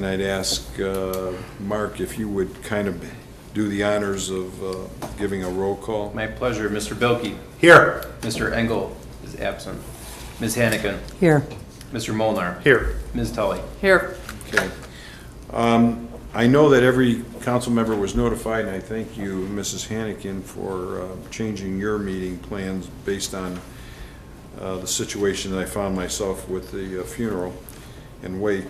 And I'd ask Mark if you would kind of do the honors of giving a roll call. My pleasure. Mr. Bilkey. Here. Mr. Engel is absent. Ms. Hannigan. Here. Mr. Molnar. Here. Ms. Tully. Here. Okay. I know that every council member was notified, and I thank you, Mrs. Hannigan, for changing your meeting plans based on the situation that I found myself with the funeral and wake.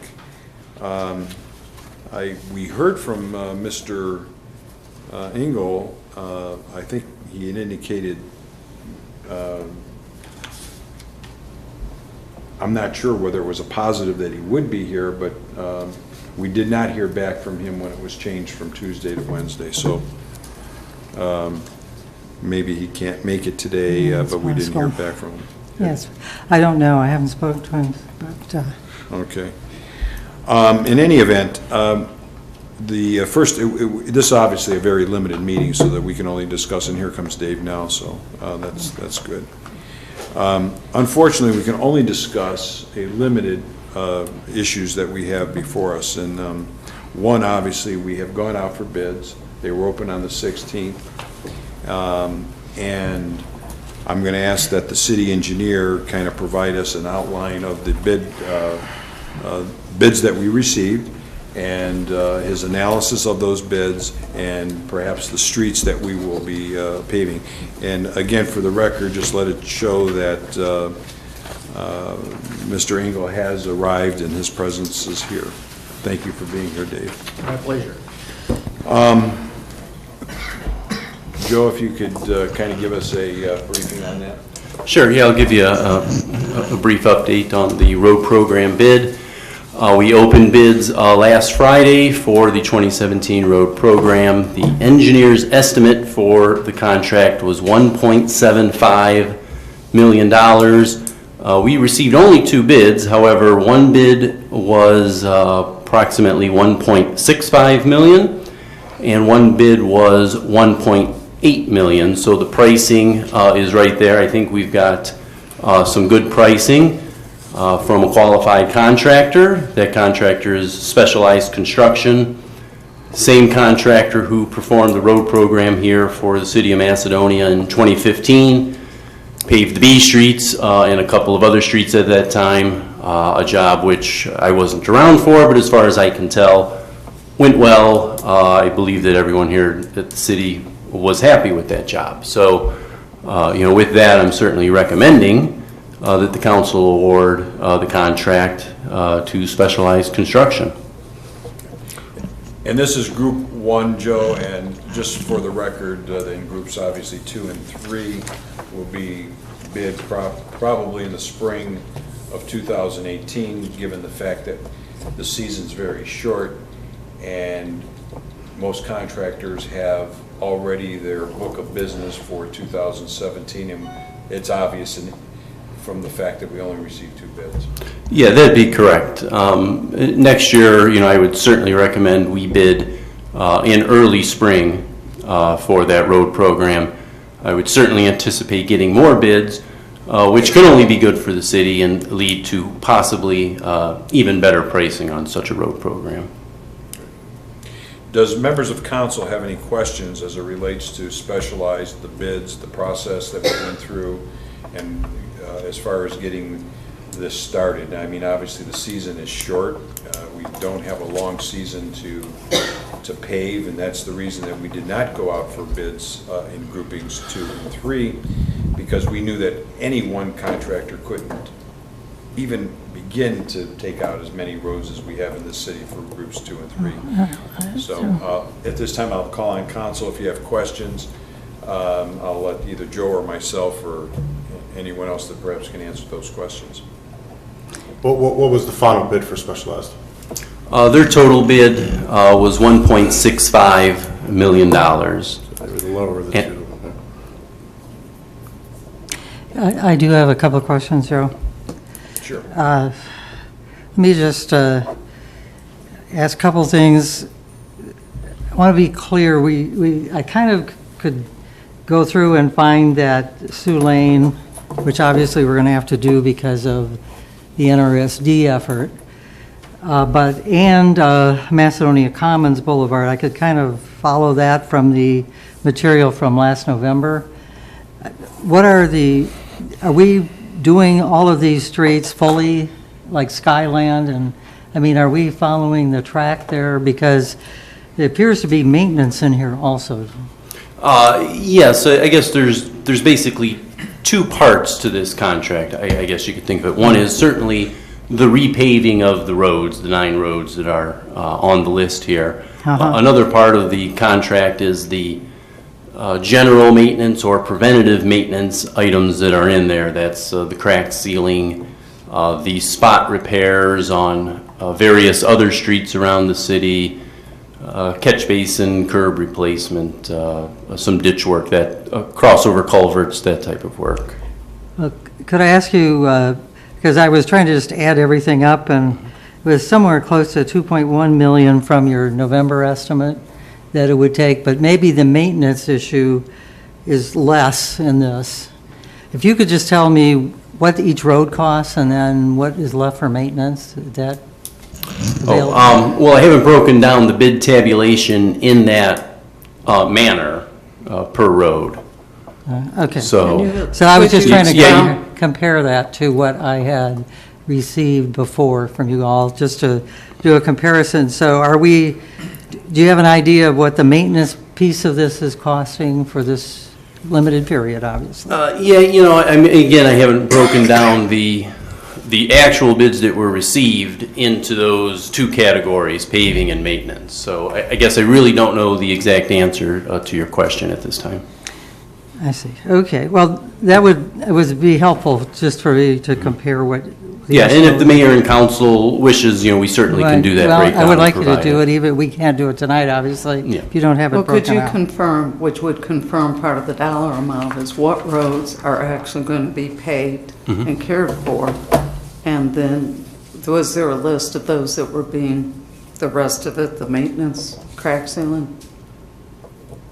We heard from Mr. Engel. I think he had indicated, I'm not sure whether it was a positive that he would be here, but we did not hear back from him when it was changed from Tuesday to Wednesday. So maybe he can't make it today, but we didn't hear back from him. Yes, I don't know. I haven't spoken to him, but. Okay. In any event, the first, this is obviously a very limited meeting, so that we can only discuss, and here comes Dave now, so that's good. Unfortunately, we can only discuss a limited issues that we have before us, and one, obviously, we have gone out for bids. They were open on the 16th, and I'm going to ask that the city engineer kind of provide us an outline of the bids that we received, and his analysis of those bids, and perhaps the streets that we will be paving. And again, for the record, just let it show that Mr. Engel has arrived and his presence is here. Thank you for being here, Dave. My pleasure. Joe, if you could kind of give us a briefing on that. Sure, yeah, I'll give you a brief update on the road program bid. We opened bids last Friday for the 2017 road program. The engineer's estimate for the contract was $1.75 million. We received only 2 bids. However, one bid was approximately $1.65 million, and one bid was $1.8 million. So the pricing is right there. I think we've got some good pricing from a qualified contractor. That contractor is Specialized Construction, same contractor who performed the road program here for the city of Macedonia in 2015, paved the B streets and a couple of other streets at that time, a job which I wasn't around for, but as far as I can tell, went well. I believe that everyone here at the city was happy with that job. So, with that, I'm certainly recommending that the council award the contract to Specialized Construction. And this is Group 1, Joe, and just for the record, then groups obviously 2 and 3 will be bid probably in the spring of 2018, given the fact that the season's very short and most contractors have already their book of business for 2017, and it's obvious from the fact that we only received 2 bids. Yeah, that'd be correct. Next year, I would certainly recommend we bid in early spring for that road program. I would certainly anticipate getting more bids, which could only be good for the city and lead to possibly even better pricing on such a road program. Does members of council have any questions as it relates to Specialized, the bids, the process that we went through, and as far as getting this started? I mean, obviously the season is short. We don't have a long season to pave, and that's the reason that we did not go out for bids in groupings 2 and 3, because we knew that any one contractor couldn't even begin to take out as many roads as we have in this city for groups 2 and 3. So at this time, I'll call on council if you have questions. I'll let either Joe or myself or anyone else that perhaps can answer those questions. What was the final bid for Specialized? Their total bid was $1.65 million. So they were lower than 2. I do have a couple of questions, Joe. Sure. Let me just ask a couple things. I want to be clear. I kind of could go through and find that Sioux Lane, which obviously we're going to have to do because of the NRSD effort. and Macedonia Commons Boulevard. I could kind of follow that from the material from last November. What are we doing all of these streets fully, like Skyland? And, I mean, are we following the track there? Because there appears to be maintenance in here also. Yes, I guess there's basically two parts to this contract, I guess you could think of it. One is certainly the repaving of the roads, the 9 roads that are on the list here. Another part of the contract is the general maintenance or preventative maintenance items that are in there. That's the cracked ceiling, the spot repairs on various other streets around the city, catch basin, curb replacement, some ditch work, that crossover culverts, that type of work. Could I ask you, because I was trying to just add everything up, and it was somewhere close to 2.1 million from your November estimate that it would take, but maybe the maintenance issue is less in this. If you could just tell me what each road costs and then what is left for maintenance, is that available? Well, I haven't broken down the bid tabulation in that manner per road. Okay. So I was just trying to Yeah. compare that to what I had received before from you all, just to do a comparison. So do you have an idea of what the maintenance piece of this is costing for this limited period, obviously? Yeah, I mean, again, I haven't broken down the actual bids that were received into those two categories, paving and maintenance. So I guess I really don't know the exact answer to your question at this time. I see. Okay. Well, it would be helpful just for me to compare what. Yeah, and if the mayor and council wishes, we certainly can do that breakdown. Well, I would like you to do it, even we can't do it tonight, obviously, Yeah. if you don't have it Well, could broken you out. confirm, which would confirm part of the dollar amount, is what roads are actually going to be paved and cared for? And then, was there a list of those that were being, the rest of it, the maintenance, crack sealing?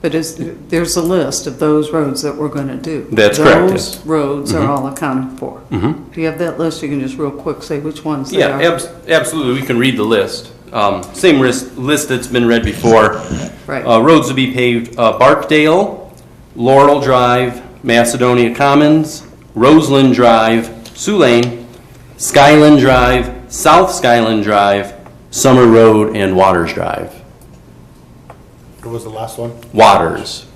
But there's a list of those roads that we're going to do. That's correct, Those yes. roads are all accounted for. Do you have that list? You can just real quick say which ones they are. Yeah, absolutely. We can read the list. Same list that's been read before. Right. Roads to be paved, Barkdale, Laurel Drive, Macedonia Commons, Roseland Drive, Sioux Lane, Skyland Drive, South Skyland Drive, Summer Road, and Waters Drive. What was the last one? Waters.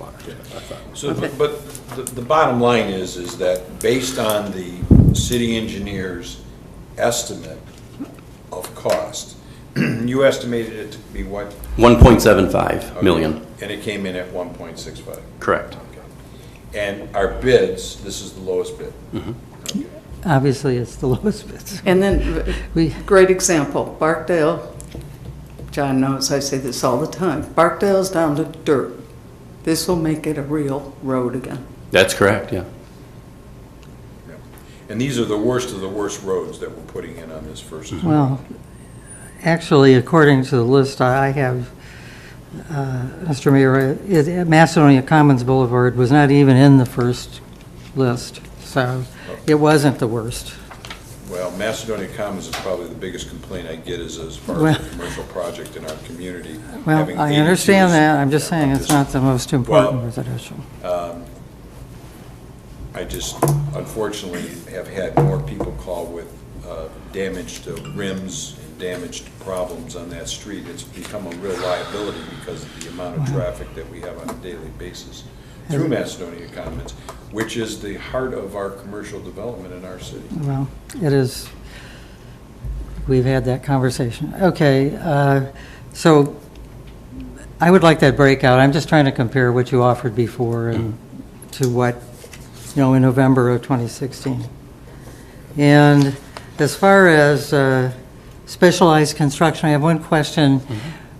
So, but the bottom line is that based on the city engineer's estimate of cost, you estimated it to be what? 1.75 million. And it came in at 1.65. Correct. Okay. And our bids, this is the lowest bid. Okay. Obviously, it's the lowest bid. And then, great example, Barkdale, John knows I say this all the time, Barkdale's down to dirt. This will make it a real road again. That's correct, yeah. Yeah. And these are the worst of the worst roads that we're putting in on this first. Well, actually, according to the list I have, Mr. Mayor, Macedonia Commons Boulevard was not even in the first list, so it wasn't the worst. Well, Macedonia Commons is probably the biggest complaint I get is as far Well- as a commercial project in our community. Well, having I 82s. understand that, I'm just saying it's Just- not the most important Well, residential. I just unfortunately have had more people call with damaged rims and damaged problems on that street. It's become a real liability because of the amount of traffic that we have on a daily basis through Macedonia Commons, which is the heart of our commercial development in our city. Well, it is, we've had that conversation. Okay, so I would like that breakout. I'm just trying to compare what you offered before and to what, in November of 2016. And as far as specialized construction, I have one question.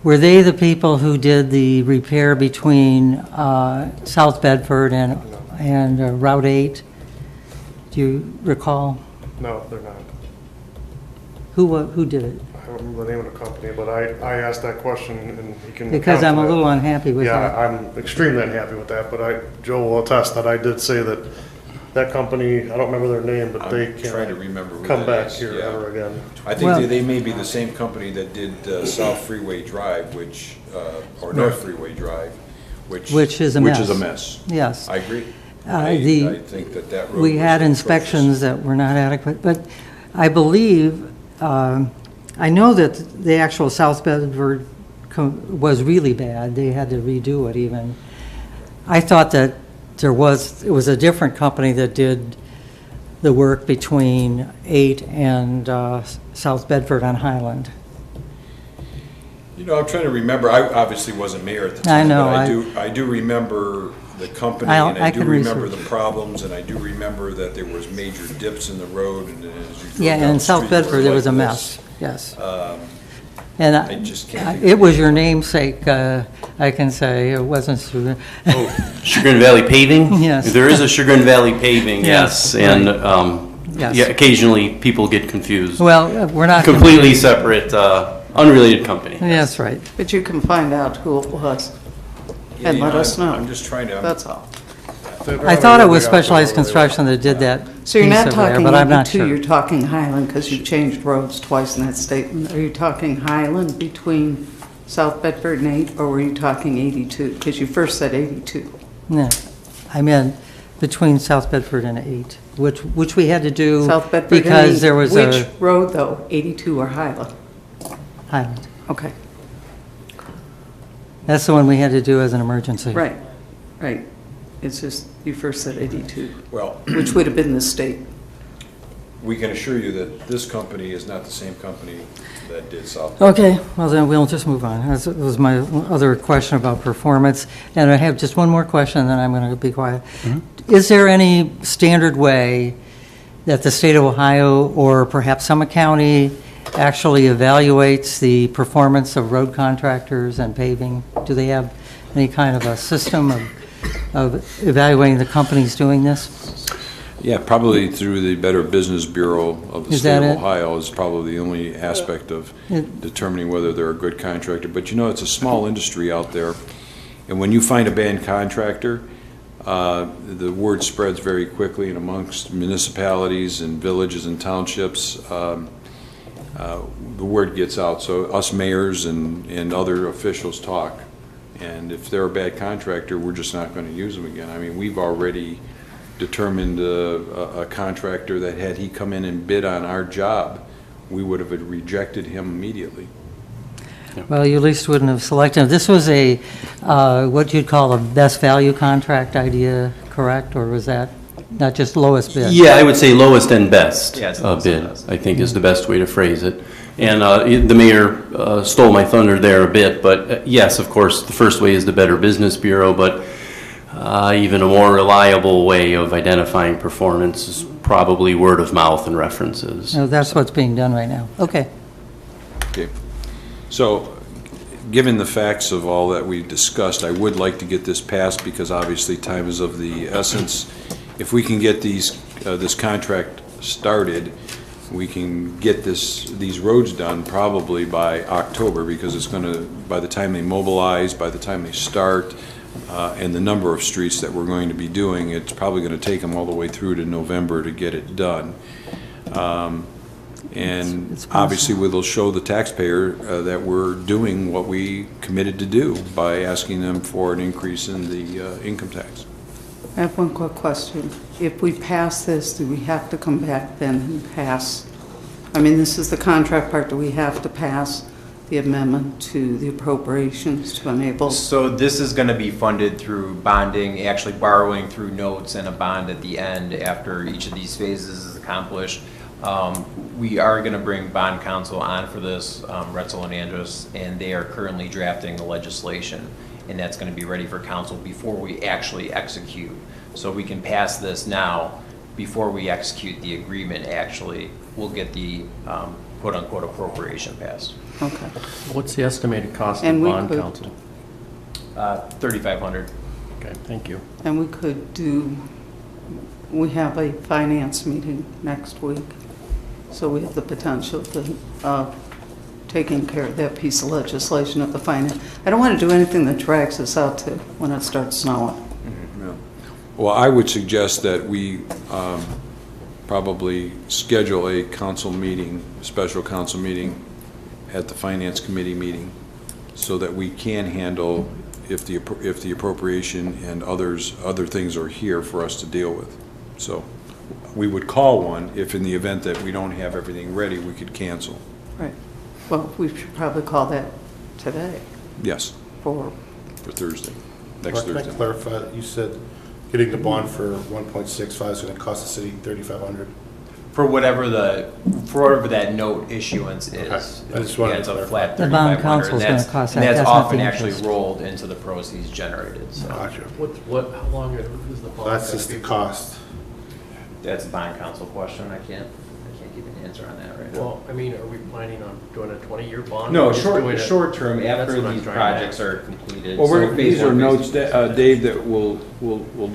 Were they the people who did the repair between South Bedford and Route 8? Do you recall? No, they're not. Who did it? I don't remember the name of the company, but I asked that question and he can. Because account I'm for a that. little unhappy with Yeah, that. I'm extremely unhappy with that, but Joe will attest that I did say that that company, I don't remember their name, but they I'm trying to can't remember who come that back is, here yeah. ever again. I think Well- they may be the same company that did South Freeway Drive, which, or North Freeway Drive, which. Which is a Which is a mess. mess. Yes. I agree. The- I think that road. We was had atrocious. inspections that were not adequate, but I believe, I know that the actual South Bedford was really bad. They had to redo it even. I thought that it was a different company that did the work between 8 and South Bedford on Highland. You know, I'm trying to remember, I obviously wasn't mayor at the I time, know, but I do remember the company, I'll- and I I do can remember research. the problems, and I do remember that there was major dips in the road, and as you drove Yeah, down in the South street, you were Bedford, there was a like mess, this. yes. Um, And I just can't think of it was your namesake, I can say. It wasn't. Chagrin Valley Paving? Yes. There is a Chagrin Valley Paving, yes, Yes, and, Yes. yeah, occasionally people get confused. Well, we're not. Completely separate, unrelated company. That's right. But you can find out who it was Yeah, and you let know, us know. I'm just trying to. That's all. I thought it was Specialized Construction that did that So you're piece not over there, talking but I'm not 82, sure. you're talking Highland because you changed roads twice in that statement. Are you talking Highland between South Bedford and 8, or were you talking 82? Because you first said 82. No, I meant between South Bedford and 8, which we had to do South Bedford and 8. because there was Which a road, though, 82 or Highland? Highland. Okay, That's the one we had to do as an emergency. right, right. It's just, you first said 82, Well, which would have been the state. we can assure you that this company is not the same company that did South. Okay, well then we'll just move on. That was my other question about performance. And I have just one more question, and then I'm going to be quiet. Is there any standard way that the state of Ohio or perhaps Summit County actually evaluates the performance of road contractors and paving? Do they have any kind of a system of evaluating the companies doing this? Yeah, probably through the Better Business Bureau of the Is state that of it? Ohio is probably the only aspect of It- determining whether they're a good contractor. But you know, it's a small industry out there, and when you find a bad contractor, the word spreads very quickly, and amongst municipalities and villages and townships, the word gets out. So us mayors and other officials talk, and if they're a bad contractor, we're just not going to use them again. I mean, we've already determined a contractor that had he come in and bid on our job, we would have rejected him immediately. Well, you at least wouldn't have selected him. This was a, what you'd call a best value contract idea, correct? Or was that not just lowest bid? Yeah, I would say lowest and best Yes, lowest and bid, best. I think is the best way to phrase it. And the mayor stole my thunder there a bit, but yes, of course, the first way is the Better Business Bureau, but even a more reliable way of identifying performance is probably word of mouth and references. No, that's what's being done right now. Okay. Okay. So, given the facts of all that we've discussed, I would like to get this passed because obviously time is of the essence. If we can get this contract started, we can get these roads done probably by October, because it's going to, by the time they mobilize, by the time they start, and the number of streets that we're going to be doing, it's probably going to take them all the way through to November to get it done. And It's possible. obviously, we'll show the taxpayer that we're doing what we committed to do by asking them for an increase in the income tax. I have one quick question. If we pass this, do we have to come back then and pass? I mean, this is the contract part. Do we have to pass the amendment to the appropriations to enable? So this is going to be funded through bonding, actually borrowing through notes and a bond at the end after each of these phases is accomplished. We are going to bring bond counsel on for this, Retzel and Andrus, and they are currently drafting the legislation, and that's going to be ready for council before we actually execute. So we can pass this now before we execute the agreement. Actually, we'll get the quote-unquote appropriation passed. Okay. What's the estimated cost And of we bond could- counsel? $3,500. Okay, thank you. And we could do, we have a finance meeting next week, so we have the potential to, taking care of that piece of legislation at the finance. I don't want to do anything that drags us out to when it starts snowing. Yeah. Well, I would suggest that we probably schedule a council meeting, special council meeting at the Finance Committee meeting, so that we can handle if the appropriation and other things are here for us to deal with. So we would call one if in the event that we don't have everything ready, we could cancel. Right. Well, we should probably call that today Yes, for, for Thursday, next Can I Thursday. clarify, that you said getting the bond for 1.65 is going to cost the city 3,500? For whatever that note issuance is. Okay. I just wanted to It's a clarify. flat The bond 3,500, council's and gonna that's- cost and that. that's That's not often the actually interest. rolled into the proceeds generated, so. Gotcha. How long is the bond? That's just the cost. That's a bond council question, I can't give an answer on that right now. Well, I mean, are we planning on doing a 20-year bond? No, or just doing short term, That's after what I'm these trying to projects ask. are completed. Well, so phase these are one, phase notes, two, phase three. Dave, that will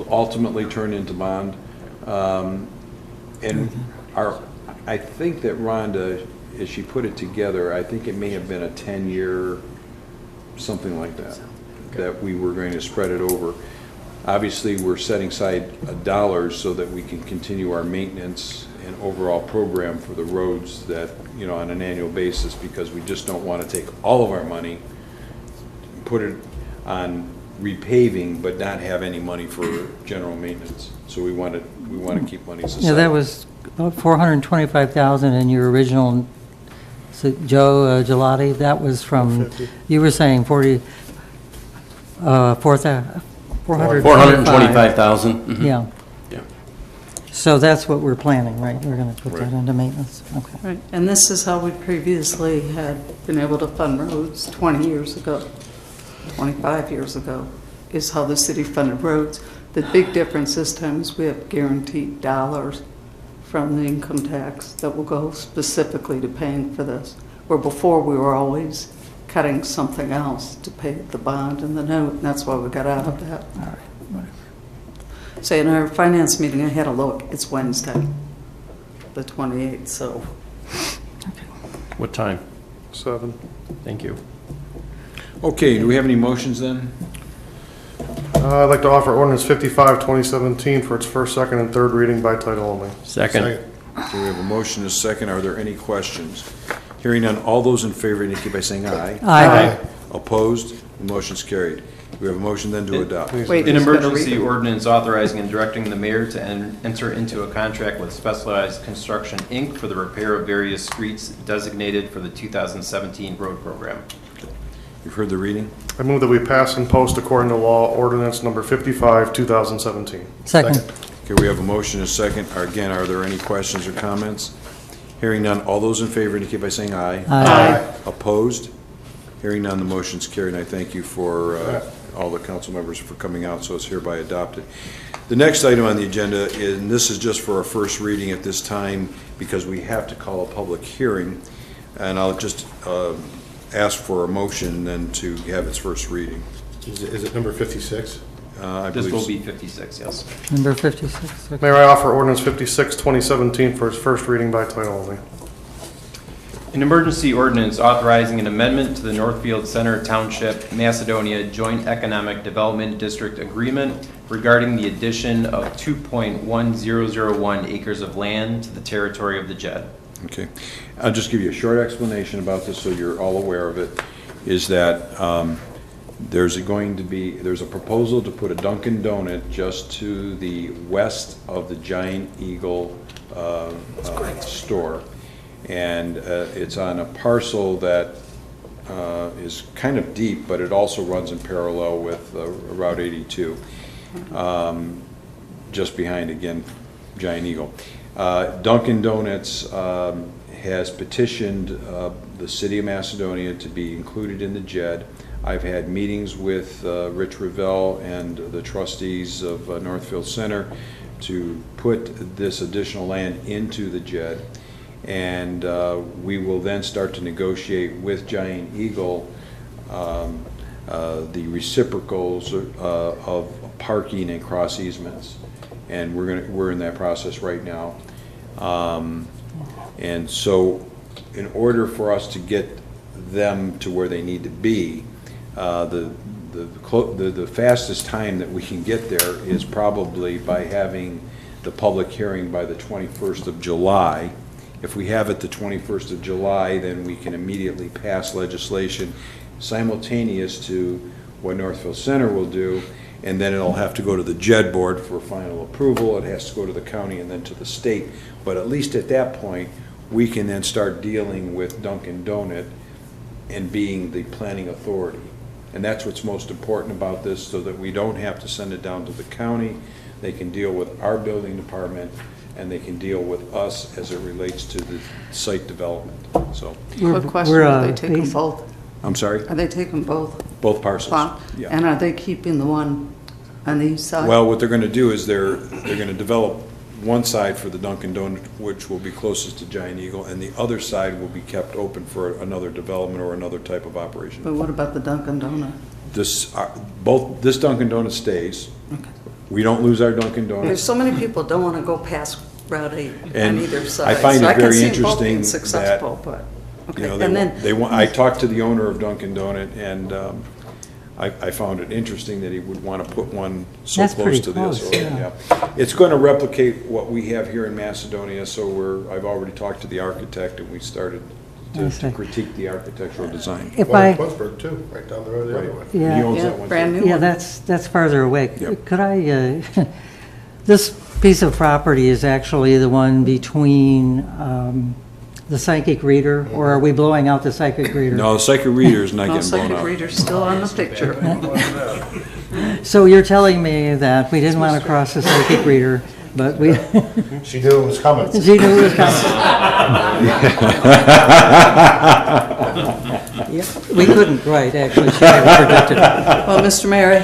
ultimately turn into bond. And I think that Rhonda, as she put it together, I think it may have been a 10-year, something like that, that we were going to spread it over. Obviously, we're setting aside dollars so that we can continue our maintenance and overall program for the roads that, on an annual basis, because we just don't want to take all of our money, put it on repaving, but not have any money for general maintenance. So we want to keep money aside. Yeah, that was about 425,000 in your original, so Joe Gelati, that was from, 450. you were saying 425. 425,000. Mhm. Yeah. Yeah. So that's what we're planning, right? We're going to put that Right. into maintenance, okay. right. And this is how we previously had been able to fund roads 20 years ago, 25 years ago, is how the city funded roads. The big difference this time is we have guaranteed dollars from the income tax that will go specifically to paying for this, where before we were always cutting something else to pay the bond and the note, and that's why we got out of that. All right, whatever. So in our finance meeting, I had a look, it's Wednesday, the 28th, so. What time? 7. Thank you. Okay, do we have any motions then? I'd like to offer ordinance 55, 2017 for its first, second, and third reading by title only. Second. Okay, we have a motion and a second. Are there any questions? Hearing none, all those in favor indicate by saying aye. Aye. Opposed? The motion's carried. We have a motion then to adopt. Wait, An who's gonna emergency read it? ordinance authorizing and directing the mayor to enter into a contract with Specialized Construction, Inc. for the repair of various streets designated for the 2017 road program. You've heard the reading? I move that we pass and post according to law ordinance number 55, 2017. Second. Okay, we have a motion and a second. Again, are there any questions or comments? Hearing none, all those in favor indicate by saying aye. Aye. Opposed? Hearing none, the motion's carried, and I thank you for all the council members for coming out, so it's hereby adopted. The next item on the agenda is, and this is just for a first reading at this time, because we have to call a public hearing, and I'll just ask for a motion then to have its first reading. Is it number 56? I This believe will so. be 56, yes. Number 56. okay. Mayor, I offer ordinance 56, 2017 for its first reading by title only. An emergency ordinance authorizing an amendment to the Northfield Center Township, Macedonia Joint Economic Development District Agreement regarding the addition of 2.1001 acres of land to the territory of the JED. Okay. I'll just give you a short explanation about this so you're all aware of it, is that there's a proposal to put a Dunkin' Donut just to the west of the Giant Eagle store. And it's on a parcel that is kind of deep, but it also runs in parallel with Route 82, just behind, again, Giant Eagle. Dunkin' Donuts has petitioned the city of Macedonia to be included in the JED. I've had meetings with Rich Revelle and the trustees of Northfield Center to put this additional land into the JED. And we will then start to negotiate with Giant Eagle the reciprocals of parking and cross easements. And we're in that process right now. And so in order for us to get them to where they need to be, the fastest time that we can get there is probably by having the public hearing by the 21st of July. If we have it the 21st of July, then we can immediately pass legislation simultaneous to what Northfield Center will do, and then it'll have to go to the JED board for final approval. It has to go to the county and then to the state. But at least at that point, we can then start dealing with Dunkin' Donut and being the planning authority. And that's what's most important about this, so that we don't have to send it down to the county. They can deal with our building department, and they can deal with us as it relates to the site development. So, Quick question, are they taking both? I'm sorry? Are they taking both? Both parcels. Plot? Yeah. And are they keeping the one on the east side? Well, what they're gonna do is they're gonna develop one side for the Dunkin' Donut, which will be closest to Giant Eagle, and the other side will be kept open for another development or another type of operation. But what about the Dunkin' Donut? This Dunkin' Donut stays. We don't lose our Dunkin' There's Donuts. so many people don't want to go past Route 8 on And either side. I find So it very can see both interesting being that, successful, but, You know, okay. And then, they want, I talked to the owner of Dunkin' Donut, and I found it interesting that he would want to put one so That's close pretty to this. close, yeah. It's going to replicate what we have here in Macedonia, so I've already talked to the architect, and we started I to see. critique the architectural design. If One in I, Twinsburg too, right down the road the other way. He yeah, owns yeah, that one. brand too. new yeah, one. that's farther away. Yep. Could I, this piece of property is actually the one between the psychic reader, or are we blowing out the psychic reader? No, the psychic reader is not no getting blown second out. reader's still on the picture. So you're telling me that we didn't want to cross the psychic reader, but we, She knew it was coming. she knew it was coming. Yeah, we couldn't, right, actually, she had predicted it. Well, Mr. Mayor,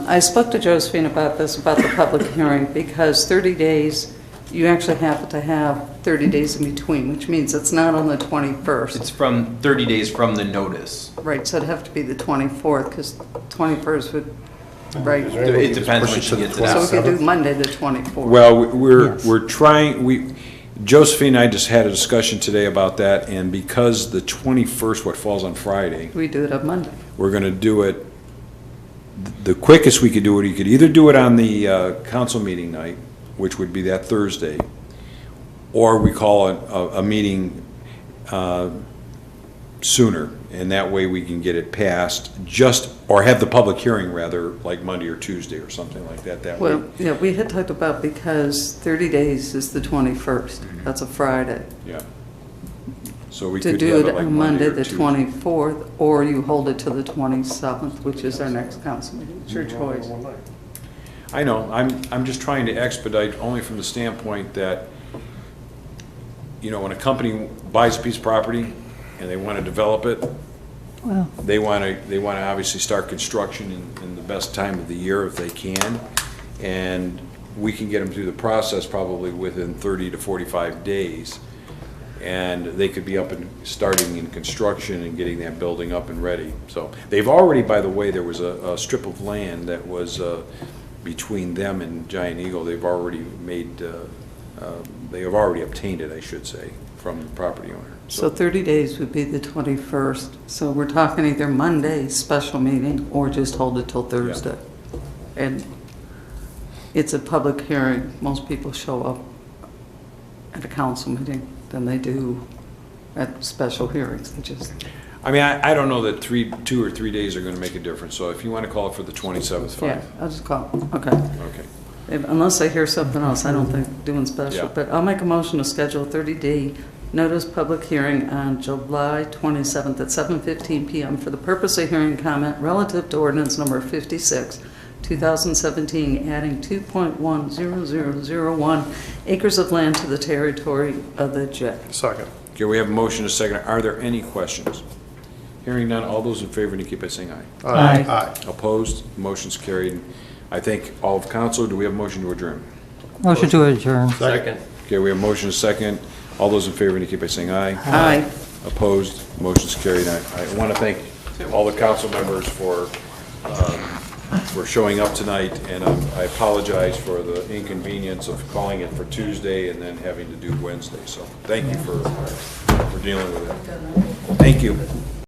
I spoke to Josephine about this, about the public hearing, because 30 days, you actually have to have 30 days in between, which means it's not on the 21st. It's from 30 days from the notice. Right, so it'd have to be the 24th, because 21st would, right. Is there any way It you could depends push when it she to the gets it So out. we could do 27th? Monday, the 24th. Well, Yes. we're trying, Josephine and I just had a discussion today about that, and because the 21st, what falls on Friday, We do it on Monday. we're going to do it, the quickest we could do it, you could either do it on the council meeting night, which would be that Thursday, or we call it a meeting sooner, and that way we can get it passed, or have the public hearing rather, like Monday or Tuesday or something like that, that way. Well, yeah, we had talked about, because 30 days is the 21st, that's a Friday. Yeah. So we To could do have it like on Monday, or the Tuesday. 24th, or you hold it to the 27th, which is our next council meeting. It's your choice. I know, I'm just trying to expedite only from the standpoint that, you know, when a company buys a piece of property and they want to develop it, Well, they want to obviously start construction in the best time of the year if they can. And we can get them through the process probably within 30 to 45 days. And they could be up and starting in construction and getting that building up and ready. So they've already, by the way, there was a strip of land that was between them and Giant Eagle. They've already made, they have already obtained it, I should say, from the property owner. So 30 days would be the 21st. So we're talking either Monday, special meeting, or just hold it till Thursday. And it's a public hearing. Most people show up at a council meeting than they do at special hearings. They just, I mean, I don't know that 2 or 3 days are going to make a difference. So if you want to call it for the 27th, yeah, fine. I'll just call it. Okay. Okay. Unless I hear something else, I don't think doing special. Yeah. But I'll make a motion to schedule a 30-day notice public hearing on July 27th at 7:15 PM for the purpose of hearing comment relative to ordinance number 56, 2017, adding 2.10001 acres of land to the territory of the JED. Second. Okay, we have a motion, a second. Are there any questions? Hearing none, all those in favor indicate by saying aye. Aye. Aye. Opposed? Motion's carried. I thank all of council. Do we have a motion to adjourn? motion to adjourn. Second. Okay, we have a motion, a second. All those in favor indicate by saying aye. Aye. Opposed? Motion's carried. I want to thank all the council members for showing up tonight, and I apologize for the inconvenience of calling it for Tuesday and then having to do Wednesday. So thank you for dealing with it. Thank you.